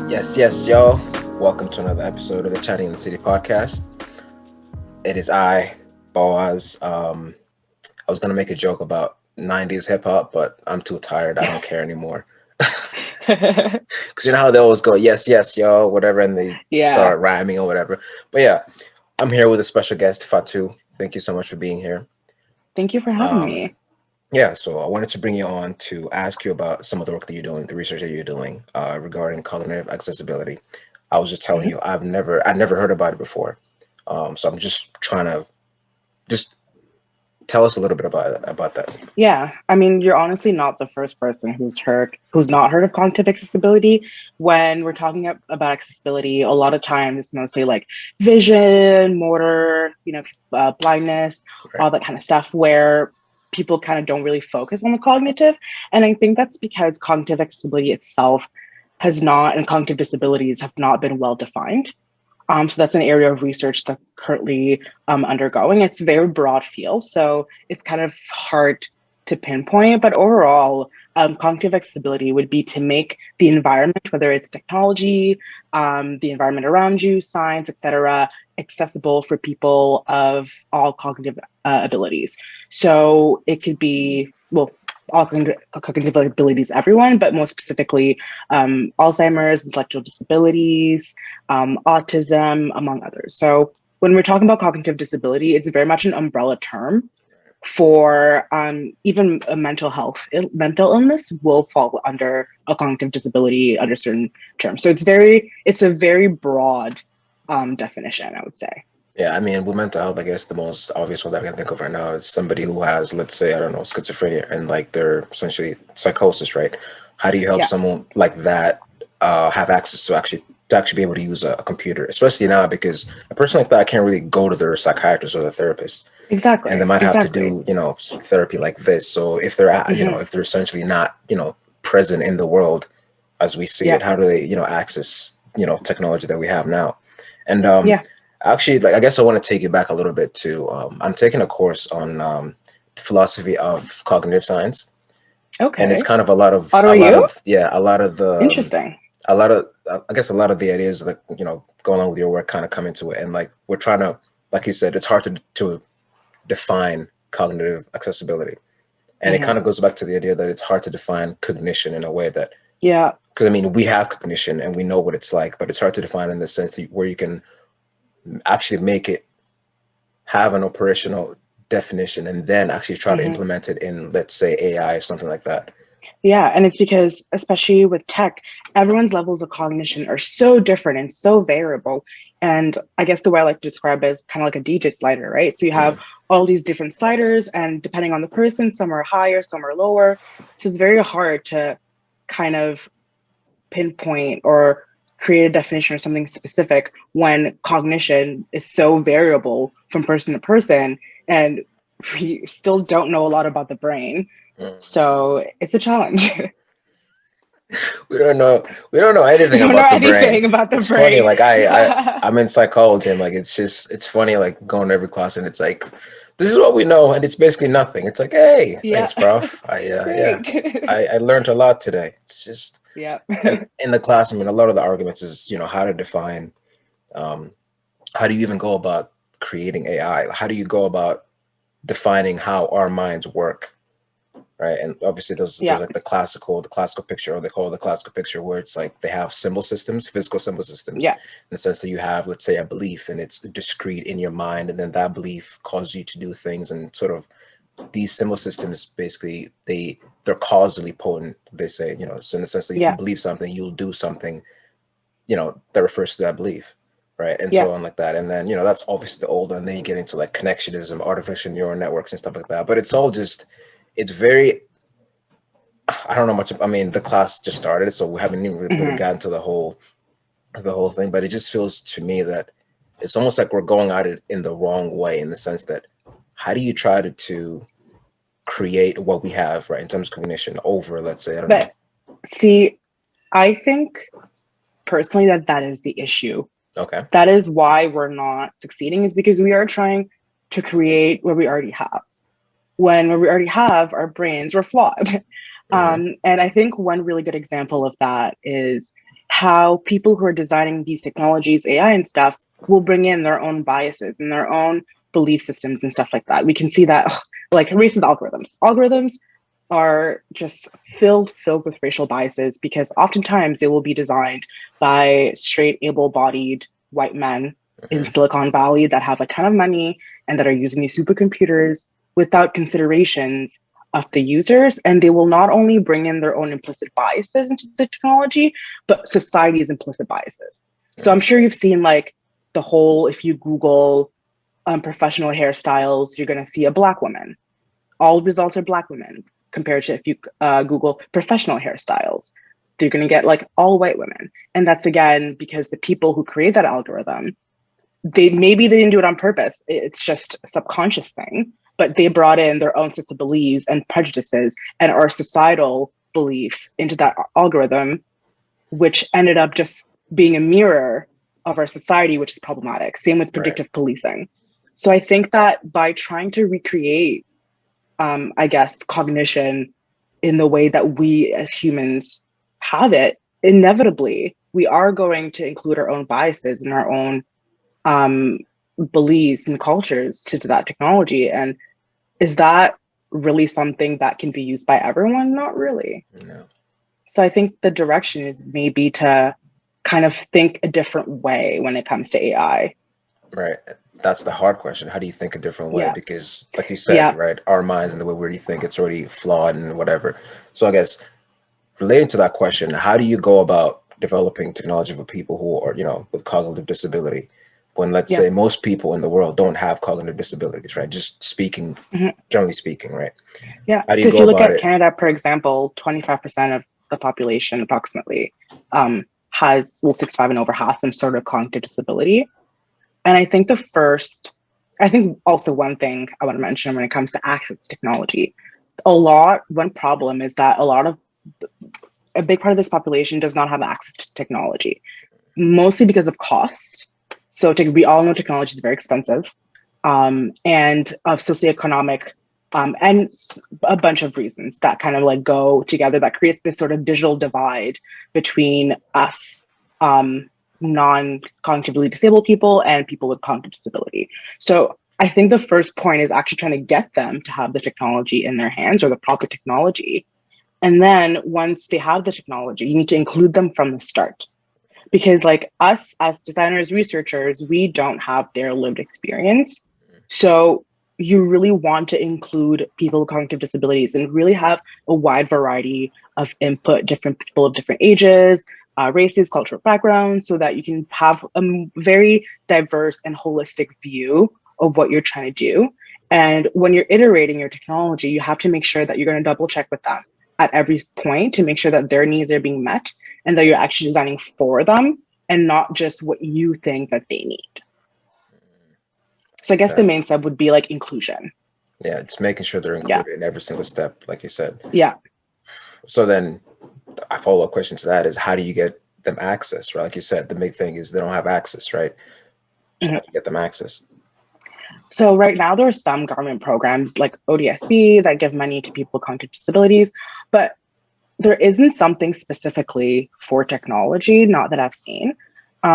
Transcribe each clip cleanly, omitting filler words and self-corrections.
Yes, y'all. Welcome to another episode of the Chatting in the City podcast. It is I, Boaz. I was gonna make a joke about '90s hip hop, but I'm too tired. I don't care anymore. Because you know how they always go, yes, y'all, whatever, and they Yeah, start rhyming or whatever. But yeah, I'm here with a special guest, Fatou. Thank you so much for being here. thank you for having Um, me. yeah, so I wanted to bring you on to ask you about some of the work that you're doing, the research that you're doing regarding cognitive accessibility. I was just telling Mhm. you, I'd never heard about it before. So I'm just trying to just tell us a little bit about that. Yeah, I mean, you're honestly not the first person who's not heard of cognitive accessibility. When we're talking about accessibility, a lot of times it's mostly like vision, motor, blindness, Right. all that kind of stuff, where people kind of don't really focus on the cognitive. And I think that's because cognitive accessibility itself has not, and cognitive disabilities have not been well defined. So that's an area of research that's currently undergoing. It's a very broad field, so it's kind of hard to pinpoint. But overall, cognitive accessibility would be to make the environment, whether it's technology, the environment around you, science, etc., accessible for people of all cognitive abilities. So it could be, well, all cognitive abilities, everyone, but more specifically, Alzheimer's, intellectual disabilities, autism, among others. So when we're talking about cognitive disability, it's very much an umbrella term for even a mental illness will fall under a cognitive disability under certain terms. So it's a very broad definition, I would say. Yeah, I mean, with mental health, I guess the most obvious one that I can think of right now is somebody who has, let's say, I don't know, schizophrenia and like they're essentially psychosis, right? How do you help Yeah, someone like that have access to actually be able to use a computer, especially now because a person like that can't really go to their psychiatrist or their therapist, and they exactly, might have to exactly. do therapy like this. So if they're Hmm. if they're essentially not present in the world as we see it, Yeah, how do they access technology that we have now? And yeah. actually, like, I guess I want to take you back a little bit to I'm taking a course on philosophy of cognitive science, and it's Okay. kind of Oh, are you? a lot of the Interesting. a lot of I guess a lot of the ideas that go along with your work kind of come into it, and like we're trying to, like you said, it's hard to define cognitive accessibility, and it Hmm. kind of goes back to the idea that it's hard to define cognition in a way that, Yeah, because I mean we have cognition and we know what it's like, but it's hard to define in the sense where you can actually make it have an operational definition and then actually try to hmm, implement it in, let's say, AI or something like that. yeah. And it's because, especially with tech, everyone's levels of cognition are so different and so variable. And I guess the way I like to describe it is kind of like a DJ slider, right? So you have Mm, all these different sliders, and depending on the person, some are higher, some are lower. So it's very hard to kind of pinpoint or create a definition or something specific when cognition is so variable from person to person. And we still don't know a lot about the brain. mm. So it's a challenge. We don't know We anything don't know about the brain. anything about the It's funny, brain. like I Yeah. I'm in psychology, and like it's funny, like going to every class and it's like, this is what we know, and it's basically nothing. It's like, hey, Yeah. thanks, prof. Yeah, Great. I learned a lot today. It's just, Yeah. and in the class, I mean, a lot of the arguments is how to define, um how do you even go about creating AI? How do you go about defining how our minds work, right? And obviously there's Yeah. like the classical picture, or they call it the classical picture, where it's like they have symbol systems, physical symbol systems, Yeah. in the sense that you have, let's say, a belief, and it's discrete in your mind, and then that belief causes you to do things, and sort of these symbol systems basically they're causally potent, they say, so in the sense that if you Yeah. believe something, you'll do something, that refers to that belief, right? And Yeah. so on, like that. And then, that's obviously the old, and then you get into like connectionism, artificial neural networks, and stuff like that. But it's all just, it's very, I don't know much. I mean, the class just started, so we haven't even really Hmm. gotten to the whole thing. But it just feels to me that it's almost like we're going at it in the wrong way, in the sense that, how do you try to create what we have, right, in terms of cognition over, let's say, I don't know. But see, I think personally that that is the issue. Okay. That is why we're not succeeding, is because we are trying to create what we already have. When what we already have, our brains were flawed. Hmm. And I think one really good example of that is how people who are designing these technologies, AI and stuff, will bring in their own biases and their own belief systems and stuff like that. We can see that, like racist algorithms. Algorithms are just filled with racial biases because oftentimes they will be designed by straight, able-bodied white men in Mhm. Silicon Valley that have a ton of money and that are using these supercomputers without considerations of the users. And they will not only bring in their own implicit biases into the technology, but society's implicit biases. So I'm Mhm. sure you've seen like the whole, if you Google professional hairstyles, you're going to see a Black woman. All results are Black women compared to if you Google professional hairstyles. You're going to get like all white women. And that's again because the people who create that algorithm, they didn't do it on purpose. It's just a subconscious thing, but they brought in their own sets of beliefs and prejudices and our societal beliefs into that algorithm, which ended up just being a mirror of our society, which is problematic. Same with Right. predictive policing. So I think that by trying to recreate, I guess, cognition in the way that we as humans have it, inevitably we are going to include our own biases and our own um, beliefs and cultures to that technology. And is that really something that can be used by everyone? Not really. No. So I think the direction is maybe to kind of think a different way when it comes to AI. Right. That's the hard question. How do you think a different way? Yeah. Because, like you said, Yeah. right, our minds and the way we think it's already flawed and whatever. So, I guess relating to that question, how do you go about developing technology for people who are, with cognitive disability? When, let's Yeah. say, most people in the world don't have cognitive disabilities, right? Just speaking, Mhm. generally speaking, right? Yeah. How do you So if go you look about at it? Canada, for example, 25% of the population approximately has, well, 65 and over, has some sort of cognitive disability. And I think also one thing I want to mention when it comes to access to technology, one problem is that a big part of this population does not have access to technology, mostly because of cost. So we all know technology is very expensive, and of socioeconomic, and a bunch of reasons that kind of like go together that creates this sort of digital divide between us, non-cognitively disabled people and people with cognitive disability. So I think the first point is actually trying to get them to have the technology in their hands or the proper technology. And then once they have the technology, you need to include them from the start. Because like us as designers, researchers, we don't have their lived experience. So you really want to include people with cognitive disabilities and really have a wide variety of input, different people of different ages, races, cultural backgrounds, so that you can have a very diverse and holistic view of what you're trying to do. And when you're iterating your technology, you have to make sure that you're going to double check with them at every point to make sure that their needs are being met and that you're actually designing for them and not just what you think that they need. So I guess the Okay. main step would be like inclusion. Yeah, it's making sure they're Yeah. included in every single step, like you said. Yeah. So then a follow-up question to that is how do you get them access, right? Like you said, the big thing is they don't have access, right? So how Mhm. do you get them access? So right now there are some government programs like ODSB that give money to people with cognitive disabilities, but there isn't something specifically for technology, not that I've seen.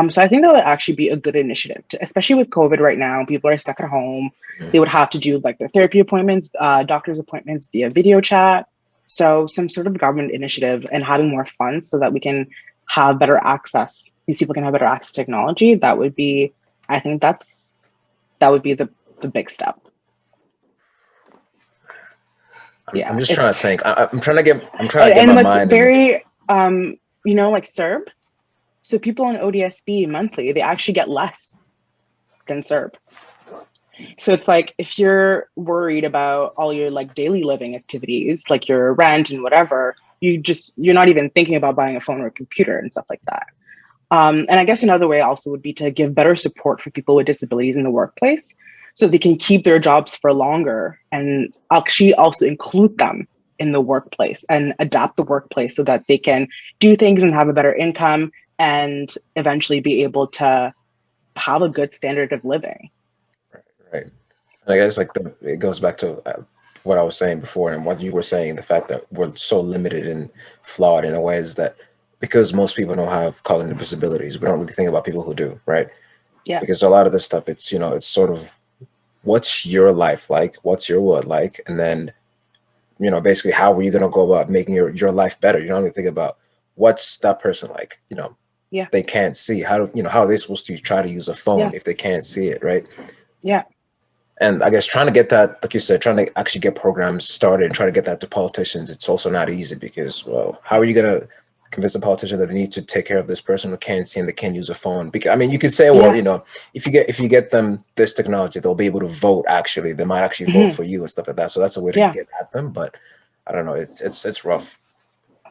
So I think that would actually be a good initiative, especially with COVID right now. People are stuck at home. They would have to do like their therapy appointments, doctor's appointments via video chat. So some sort of government initiative and having more funds so that we can have better access. These people can have better access to technology. That would be, I think that would be the big step. I'm Yeah, just trying to it's think. I'm trying to get and my what's mind in. very like CERB. So people on ODSB monthly, they actually get less than CERB. So it's like if you're worried about all your like daily living activities, like your rent and whatever, you're not even thinking about buying a phone or a computer and stuff like that. And I guess another way also would be to give better support for people with disabilities in the workplace so they can keep their jobs for longer and actually also include them in the workplace and adapt the workplace so that they can do things and have a better income and eventually be able to have a good standard of living. Right. And I guess it goes back to what I was saying before and what you were saying, the fact that we're so limited and flawed in a way is that because most people don't have cognitive disabilities, we don't really think about people who do, right? Yeah. Because a lot of this stuff, it's, you know, it's sort of what's your life like, what's your what like, and then, you know, basically how are you going to go about making your life better? You don't even think about what's that person like, you know, Yeah. they can't see. How do, you know, how are they supposed to try to use a phone Yeah. if they can't see it, right? Yeah. And I guess trying to get that, like you said, trying to actually get programs started and try to get that to politicians, it's also not easy because, well, how are you going to convince a politician that they need to take care of this person who can't see and they can't use a phone? Because I mean, you could say, well, Yeah. you know, if you get them this technology, they'll be able to vote. Actually, they might actually vote Hmm. for you and stuff like that. So that's a way to Yeah. get at them. But I don't know. It's rough.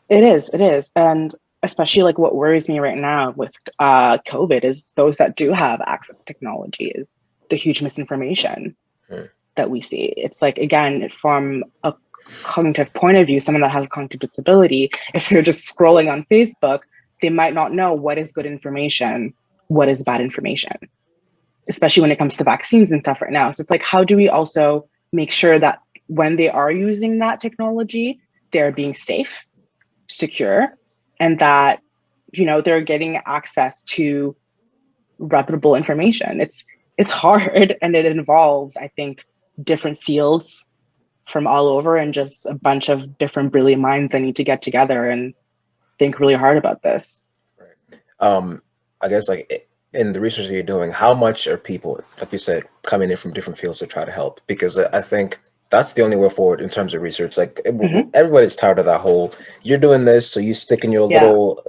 It is. It is. And especially like what worries me right now with COVID is those that do have access to technology is the huge misinformation Hmm. that we see. It's like, again, from a cognitive point of view, someone that has a cognitive disability, if they're just scrolling on Facebook, they might not know what is good information, what is bad information, especially when it comes to vaccines and stuff right now. So it's like, how do we also make sure that when they are using that technology, they're being safe, secure, and that, you know, they're getting access to reputable information. It's hard and it involves, I think, different fields from all over and just a bunch of different brilliant minds that need to get together and think really hard about this. Right. I guess like in the research that you're doing, how much are people, like you said, coming in from different fields to try to help? Because I think that's the only way forward in terms of research. Like Hmm. everybody's tired of that whole, you're doing this, so you stick Yeah. in your little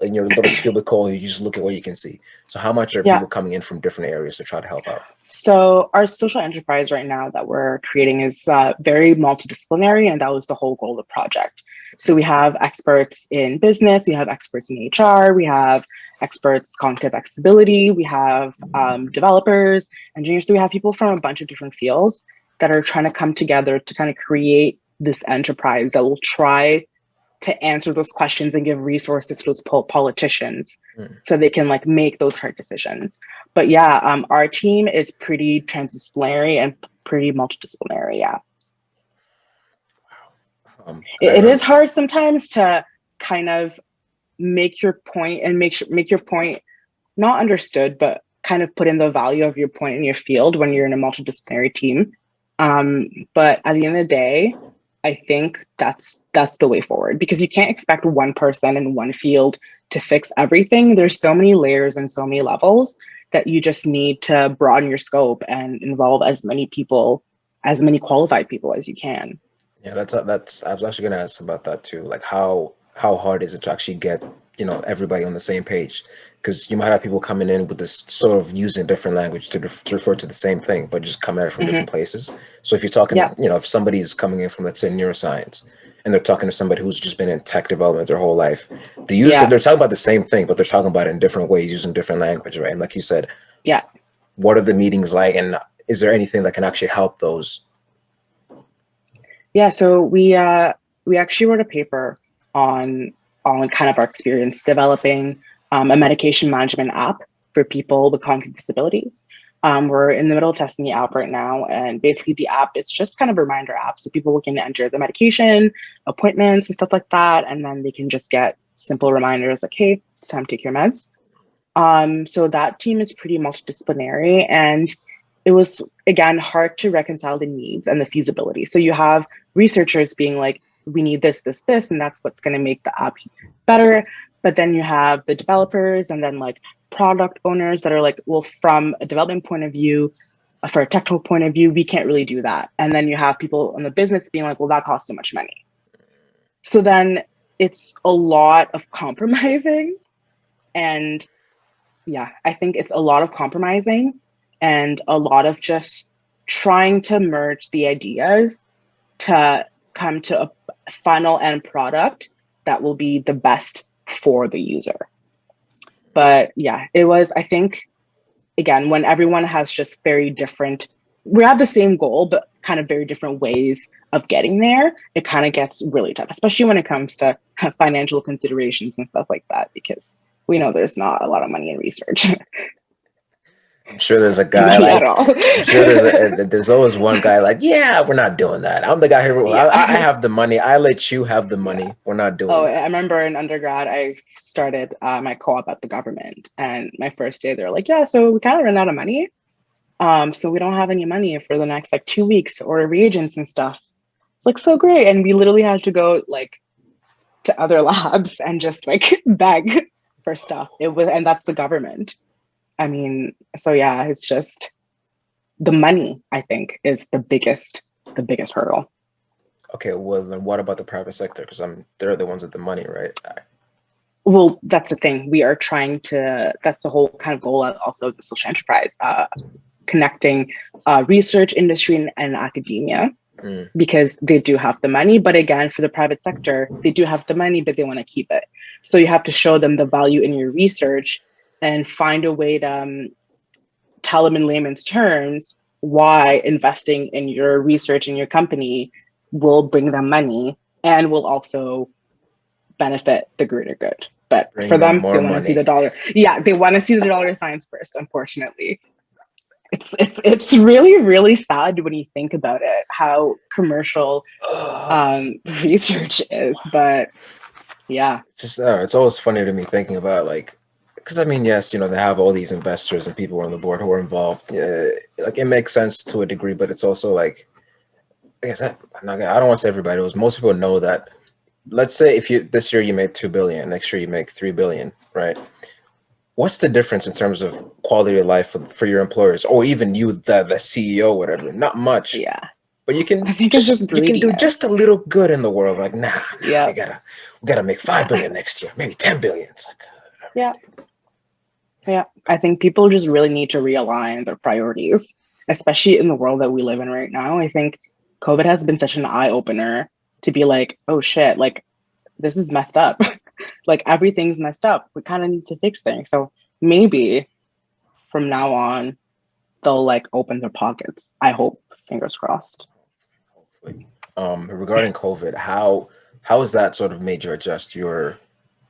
cubicle, and you just look at what you can see. So how much are Yeah. people coming in from different areas to try to help out? So our social enterprise right now that we're creating is very multidisciplinary, and that was the whole goal of the project. So we have experts in business, we have experts in HR, we have experts cognitive accessibility, we have developers, engineers. So we have people from a bunch of different fields that are trying to come together to kind of create this enterprise that will try to answer those questions and give resources to those politicians Mm. so they can like make those hard decisions. But yeah, our team is pretty transdisciplinary and pretty multidisciplinary. Yeah, I it is don't. hard sometimes to kind of make your point and make your point not understood, but kind of put in the value of your point in your field when you're in a multidisciplinary team. But at the end of the day, I think that's the way forward because you can't expect one person in one field to fix everything. There's so many layers and so many levels that you just need to broaden your scope and involve as many people, as many qualified people as you can. Yeah, that's. I was actually going to ask about that too. Like how hard is it to actually get, you know, everybody on the same page? Because you might have people coming in with this sort of using different language to refer to the same thing, but just come at it from Hmm. different places. So if you're talking, Yeah, you know, if somebody's coming in from, let's say, neuroscience, and they're talking to somebody who's just been in tech development their whole life, yeah, they're talking about the same thing, but they're talking about it in different ways using different language, right? And like you said, yeah. what are the meetings like, and is there anything that can actually help those? Yeah, so we actually wrote a paper on kind of our experience developing a medication management app for people with cognitive disabilities. We're in the middle of testing the app right now, and basically the app it's just kind of a reminder app, so people can enter the medication, appointments, and stuff like that, and then they can just get simple reminders like, "Hey, it's time to take your meds." So that team is pretty multidisciplinary, and it was again hard to reconcile the needs and the feasibility. So you have researchers being like, we need this, this, this, and that's what's going to make the app better. But then you have the developers and then like product owners that are like, well, from a development point of view, for a technical point of view, we can't really do that. And then you have people in the business being like, well, that costs too much money. So then it's a lot of compromising and yeah, I think it's a lot of compromising and a lot of just trying to merge the ideas to come to a final end product that will be the best for the user. But yeah, it was, I think, again, when everyone has just very different, we have the same goal, but kind of very different ways of getting there, it kind of gets really tough, especially when it comes to financial considerations and stuff like that, because we know there's not a lot of money in research. I'm sure there's a guy None at like, all. I'm sure there's always one guy like, yeah, we're not doing that. I'm the guy here. I Yeah. have the money. I let you have the Yeah. money. We're not doing Oh, I that. remember in undergrad, I started my co-op at the government, and my first day, they're like, "Yeah, so we kind of ran out of money. So we don't have any money for the next like 2 weeks or reagents and stuff." It's like so great, and we literally had to go like to other labs and just like beg for stuff. It was, and that's the government. I mean, so yeah, it's just the money. I think is the biggest hurdle. Okay, well then what about the private sector? Because they're the ones with the money, right? Well, that's the thing. We are trying to. That's the whole kind of goal of also the social enterprise, connecting research industry and academia Mm, because they do have the money. But again, for the private sector, they do have the money, but they want to keep it. So you have to show them the value in your research and find a way to tell them in layman's terms why investing in your research in your company will bring them money and will also benefit the greater good. But for bring them them, they more want to see money. the dollar. Yeah, they want to see the dollar signs first, unfortunately. It's really sad when you think about it, how commercial research is. But yeah, It's just it's always funny to me thinking about like, because I mean, yes, they have all these investors and people on the board who are involved. Like it makes sense to a degree, but it's also like I said, I don't want to say everybody. It was most people know that. Let's say if you this year you make 2 billion, next year you make 3 billion, right? What's the difference in terms of quality of life for your employers, or even you, the CEO, whatever? Not much, yeah, but I think it's just you can do just greediness. a little good in the world. Like, nah, Yeah, we gotta make five yeah, billion next year, maybe 10 billion. It's like, yeah, yeah. I think people just really need to realign their priorities, especially in the world that we live in right now. I think COVID has been such an eye opener to be like, oh shit, like this is messed up. Like everything's messed up. We kind of need to fix things. So maybe from now on, they'll like open their pockets. I hope. Fingers crossed. hopefully. Regarding COVID, how has that sort of made you adjust your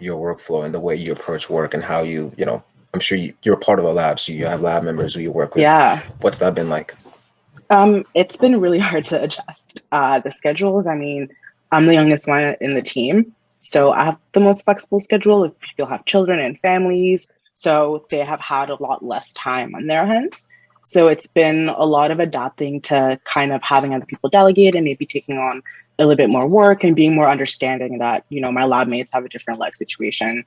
workflow and the way you approach work and how I'm sure you're part of a lab, so you have lab members who you work with. Yeah. What's that been like? It's been really hard to adjust the schedules. I mean, I'm the youngest one in the team, so I have the most flexible schedule. If people have children and families, so they have had a lot less time on their hands. So it's been a lot of adapting to kind of having other people delegate and maybe taking on a little bit more work and being more understanding that my lab mates have a different life situation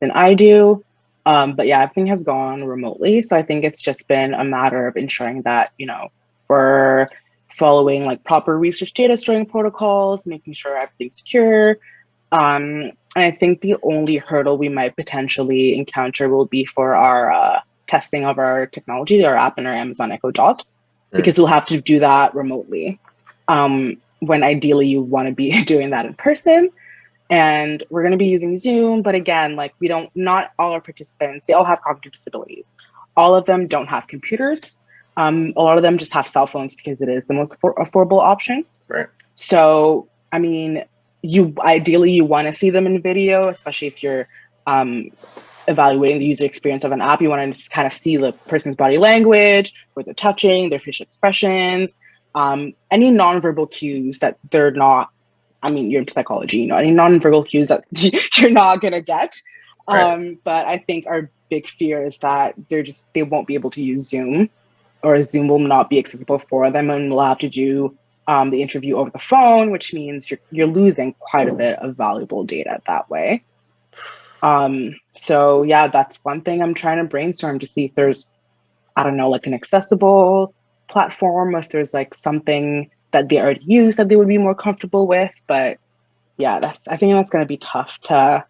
than I do. But yeah, everything has gone remotely. So I think it's just been a matter of ensuring that, we're following like proper research data storing protocols, making sure everything's secure. And I think the only hurdle we might potentially encounter will be for our testing of our technology, our app and our Amazon Echo Dot, Mm. because we'll have to do that remotely. When ideally you want to be doing that in person, and we're going to be using Zoom. But again, like not all our participants, they all have cognitive disabilities. All of them don't have computers. A lot of them just have cell phones because it is the most affordable option. Right. So, I mean, you want to see them in video, especially if you're evaluating the user experience of an app. You want to just kind of see the person's body language, where they're touching, their facial expressions, any nonverbal cues that they're not. I mean, you're in psychology, any nonverbal cues that you're not gonna get. Right. But I think our big fear is that they won't be able to use Zoom, or Zoom will not be accessible for them, and we'll have to do the interview over the phone, which means you're losing quite a bit of valuable data that way. So yeah, that's one thing I'm trying to brainstorm to see if there's, I don't know, like an accessible platform, if there's like something that they already use that they would be more comfortable with. But yeah, I think that's going to be tough to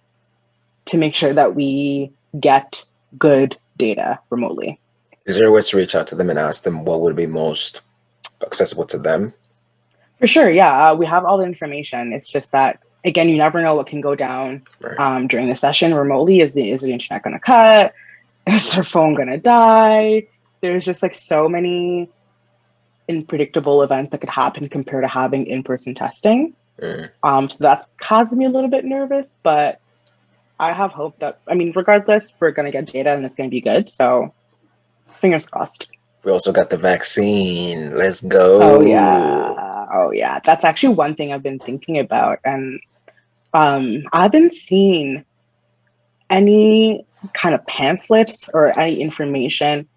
make sure that we get good data remotely. Is there a way to reach out to them and ask them what would be most accessible to them? For sure, yeah, we have all the information. It's just that again, you never know what can go down Right. during the session remotely. Is the internet going to cut? Is their phone going to die? There's just like so many unpredictable events that could happen compared to having in-person testing. Mm. So that's causing me a little bit nervous, but I have hope that, I mean, regardless, we're going to get data and it's going to be good. So Fingers crossed. We also got the vaccine. Let's Oh go. yeah. Oh yeah. That's actually one thing I've been thinking about. And I haven't seen any kind of pamphlets or any information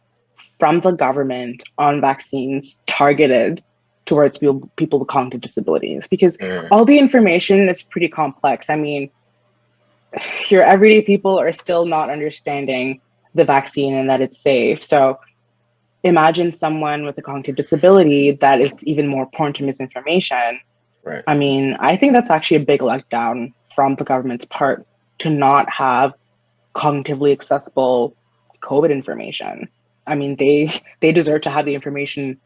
from the government on vaccines targeted towards people with cognitive disabilities, because Mm, all the information is pretty complex. I mean, your everyday people are still not understanding the vaccine and that it's safe. So imagine someone with a cognitive disability that is even more prone to misinformation. right. I mean, I think that's actually a big letdown from the government's part to not have cognitively accessible COVID information. I mean, they deserve to have the information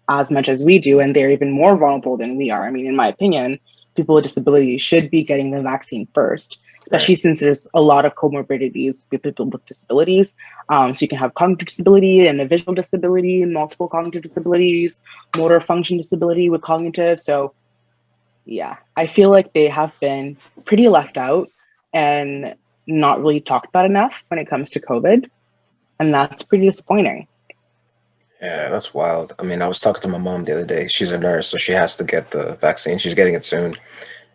as much as we do, and they're even more vulnerable than we are. I mean, in my opinion, people with disabilities should be getting the vaccine first, Right. especially since there's a lot of comorbidities with people with disabilities. So you can have cognitive disability and a visual disability, multiple cognitive disabilities, motor function disability with cognitive. So yeah, I feel like they have been pretty left out and not really talked about enough when it comes to COVID. And that's pretty disappointing. Yeah, that's wild. I mean, I was talking to my mom the other day. She's a nurse, so she has to get the vaccine. She's getting it soon.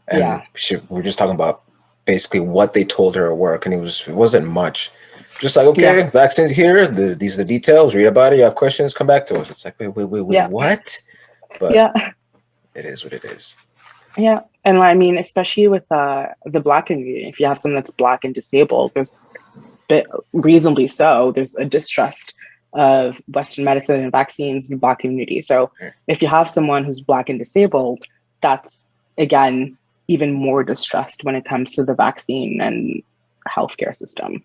And Yeah. we were just talking about basically what they told her at work, and it wasn't much. Just like, Yeah. okay, vaccines here. These are the details. Read about it. You have questions, come back to us. It's like, wait, Yeah. what? But Yeah. it is what it is. Yeah. And I mean, especially with the Black community, if you have someone that's Black and disabled, there's bit reasonably so, there's a distrust of Western medicine and vaccines in the Black community. So if you have someone who's Black and disabled, that's again even more distrust when it comes to the vaccine and healthcare system.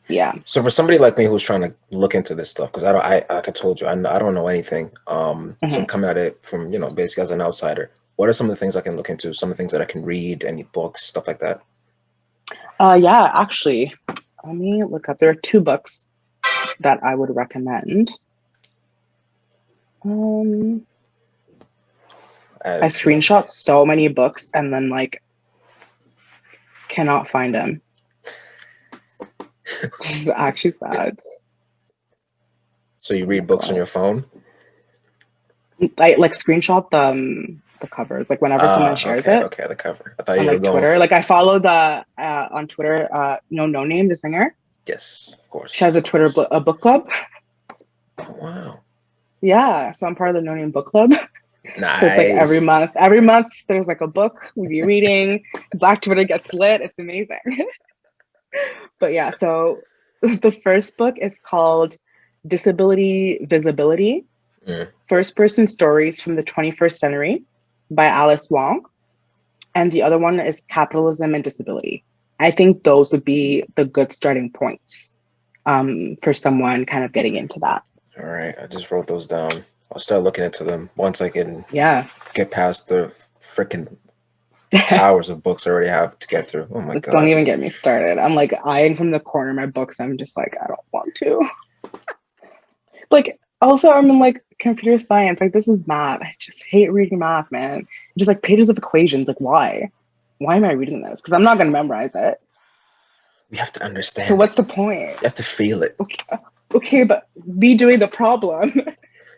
Yeah. So for somebody like me who's trying to look into this stuff, because like I told you, I don't know anything. So I'm Mhm. coming at it from, basically as an outsider. What are some of the things I can look into? Some of the things that I can read, any books, stuff like that? Yeah, actually, let me look up. There are two books that I would recommend. Um, Add I it to my screenshot list. so many books and then like cannot find them. This is actually sad. So you Oh my read books on god. your phone? I like screenshot the covers. Like whenever someone shares Okay, it okay, the cover. I thought on you were like going. Twitter. Like I follow the on Twitter, No Name, the singer. Yes, of She course, has of a course. a book club. Oh, wow, Yeah, so I'm part of the No Name book club. So it's like nice. every month there's like a book we be reading. Black Twitter gets lit. It's amazing. But yeah, so the first book is called Disability Visibility: Mm, First Person Stories from the 21st Century by Alice Wong. And the other one is Capitalism and Disability. I think those would be the good starting points for someone kind of getting into that. all right, I just wrote those down. I'll start looking into them once I can Yeah. get past the freaking towers of books I already have to get through. Oh my Don't god. even get me started. I'm like eyeing from the corner of my books. I'm just like, I don't want to. Like, also, I'm in like computer science. Like, this is math. I just hate reading math, man. Just like pages of equations. Like, why? Why am I reading this? Because I'm not going to memorize it. You have to So, understand it. what's the point? You have to feel it. Okay, okay, but me doing the problem,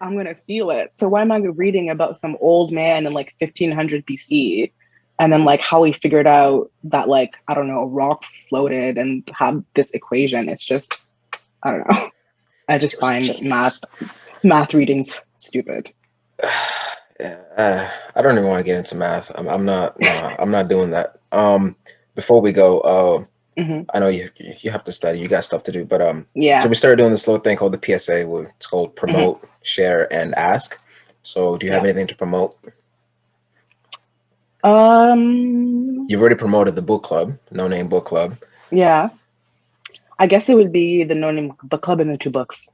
I'm going to feel it. So, why am I reading about some old man in like 1500 BC? And then, like, how he figured out that, like, I don't know, a rock floated and had this equation. It's just, I don't know. I He just was a find genius. math readings stupid. Yeah, I don't even want to get into math. I'm not. No, I'm not doing that. Before we go, Hmm. I know you have to study. You got stuff to do, but so Yeah. we started doing this little thing called the PSA. Where it's called Hmm. promote, share, and ask. So, do you have Yeah. anything to promote? Um, You've already promoted the book club, No Name Book Club, yeah. I guess it would be the No Name Book Club and the two books.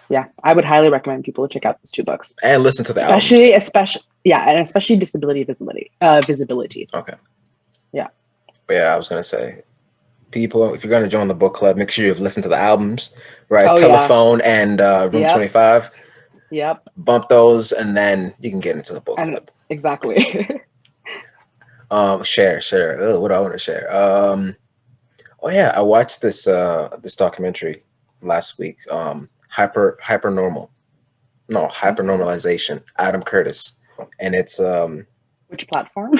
Yeah. I would highly recommend people to check out those two books. and listen to the albums. Especially yeah, and especially disability visibility. Visibility. Okay, Yeah. but yeah, I was gonna say, people, if you're gonna join the book club, make sure you've listened to the albums, right? Oh yeah. Telephone and Room Yep. 25. Yep. Bump those, and then you can get into the book And club. exactly. Share. What do I want to share? Oh yeah, I watched this documentary. last week. Hypernormal. No, hypernormalization. Adam Curtis, and Which platform?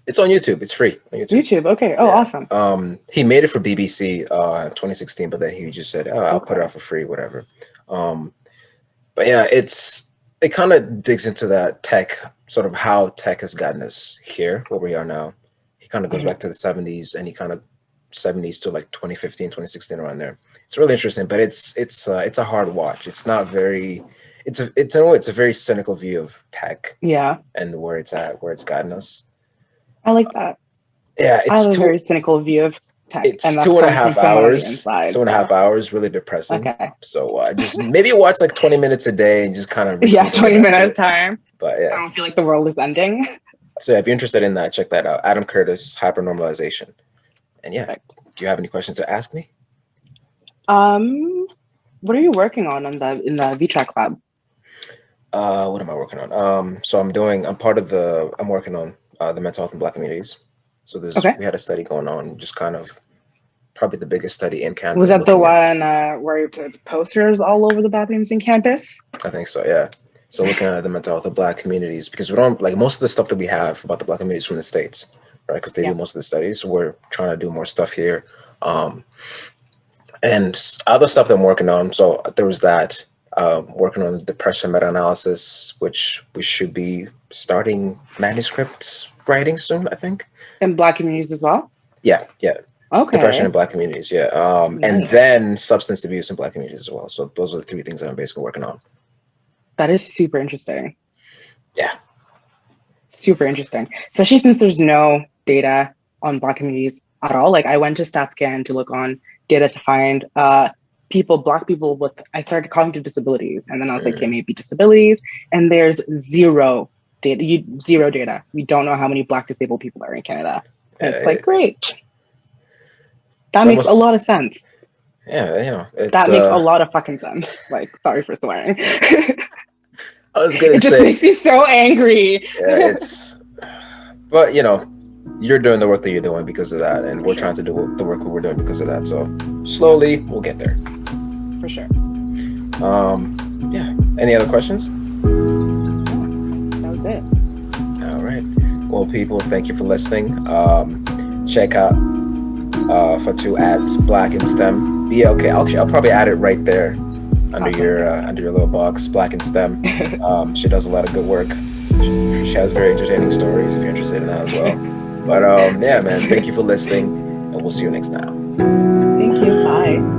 it's on YouTube. It's free on YouTube. YouTube. Okay. Oh, Yeah. awesome. He made it for BBC in 2016, but then he just said, "Oh, I'll put it Okay. out for free, whatever." But yeah, it kind of digs into that tech, sort of how tech has gotten us here where we are now. He kind of goes back to the 70s, and he kind of 70s to like 2015, 2016, around there. It's really interesting, but it's a hard watch. It's not very. It's a very cynical view of tech Yeah, and where it's at, where it's gotten us. I like that. Yeah, I have a very cynical view of tech, it's and that's two and a coming from half someone on the hours. inside. Two and a half So, hours, really depressing. okay. So just maybe watch like 20 minutes a day and just kind of Yeah, recoup and 20 get back to minutes it. time. But I yeah, don't feel like the world is ending. so yeah, if you're interested in that, check that out. Adam Curtis, hypernormalization. And yeah, Perfect. do you have any questions to ask me? What are you working on in the V-TRaC lab? What am I working on? So I'm working on the mental health in Black communities. So Okay. we had a study going on, just kind of probably the biggest study in Canada. Was that the looking at, one where you put posters all over the bathrooms in campus? I think so, yeah. So looking at the mental health of Black communities, because we don't like most of the stuff that we have about the Black communities from the States, right? Because they Yeah. do most of the studies. So we're trying to do more stuff here. And other stuff that I'm working on. So there was that, working on the depression meta-analysis, which we should be starting manuscript writing soon, I think. In Black communities as well? Yeah. Okay. Depression in Black communities, yeah. And Nice. then substance abuse in Black communities as well. So those are the three things that I'm basically working on. That is super interesting. Yeah. Super interesting. Especially since there's no data on Black communities at all. Like I went to StatScan to look on data to find Black people with, I started cognitive disabilities. And then I was like, okay, maybe disabilities. And there's zero data. We don't know how many Black disabled people are in Canada. And it's like, great. That makes a lot of sense. Yeah, that makes a lot of fucking sense. Like, sorry for swearing. I was gonna say, it just makes me so angry. Yeah, but you're doing the work that you're doing because of that, and we're trying to do the work that we're doing because of that. So slowly, we'll get there. For sure. Yeah. Any other questions? That was it. All right. Well, people, thank you for listening. Check out Fatou at Black in STEM. BLK. I'll probably add it right there under your little box. Black in STEM. She does a lot of good work. She has very entertaining stories if you're interested in that as well. But yeah, man, thank you for listening, and we'll see you next time. Thank you. Bye.